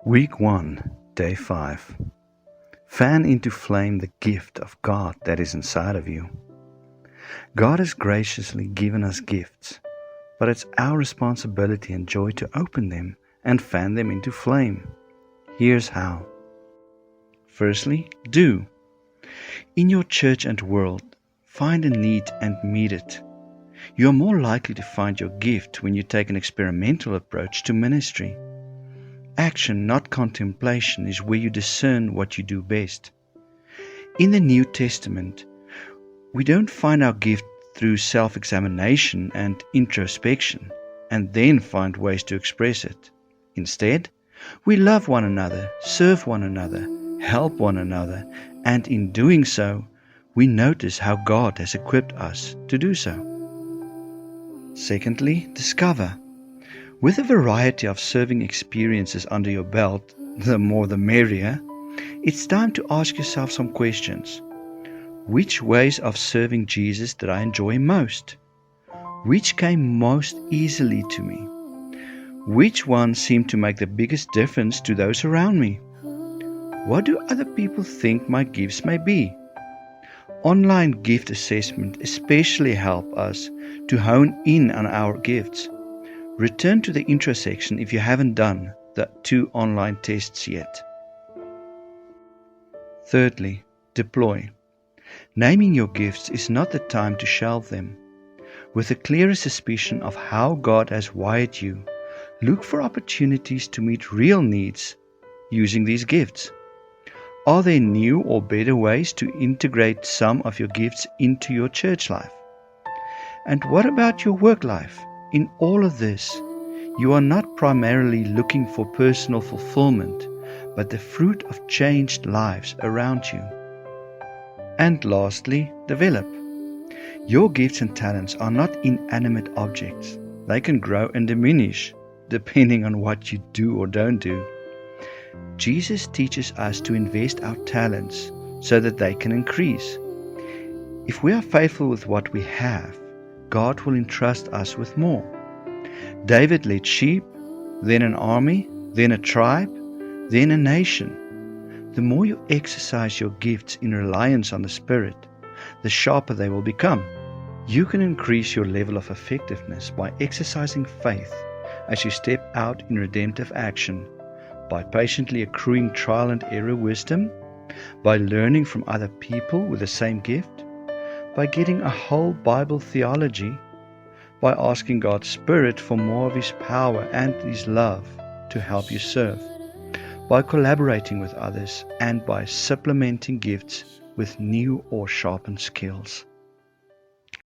Week 1, Day 5. Fan into flame the gift of God that is inside of you. God has graciously given us gifts, but it's our responsibility and joy to open them and fan them into flame. Here's how. Firstly, do. In your church and world, find a need and meet it. You are more likely to find your gift when you take an experimental approach to ministry. Action, not contemplation, is where you discern what you do best. In the New Testament, we don't find our gift through self-examination and introspection, and then find ways to express it. Instead, we love one another, serve one another, help one another, and in doing so, we notice how God has equipped us to do so. Secondly, discover. With a variety of serving experiences under your belt, the more the merrier, it's time to ask yourself some questions. Which ways of serving Jesus did I enjoy most? Which came most easily to me? Which one seemed to make the biggest difference to those around me? What do other people think my gifts may be? Online gift assessment especially help us to hone in on our gifts. Return to the intro section if you haven't done the 2 online tests yet. Thirdly, deploy. Naming your gifts is not the time to shelve them. With a clearer suspicion of how God has wired you, look for opportunities to meet real needs using these gifts. Are there new or better ways to integrate some of your gifts into your church life? And what about your work life? In all of this, you are not primarily looking for personal fulfillment, but the fruit of changed lives around you. And lastly, develop. Your gifts and talents are not inanimate objects. They can grow and diminish, depending on what you do or don't do. Jesus teaches us to invest our talents so that they can increase. If we are faithful with what we have, God will entrust us with more. David led sheep, then an army, then a tribe, then a nation. The more you exercise your gifts in reliance on the Spirit, the sharper they will become. You can increase your level of effectiveness by exercising faith as you step out in redemptive action, by patiently accruing trial and error wisdom, by learning from other people with the same gift, by getting a whole Bible theology, by asking God's Spirit for more of His power and His love to help you serve, by collaborating with others, and by supplementing gifts with new or sharpened skills.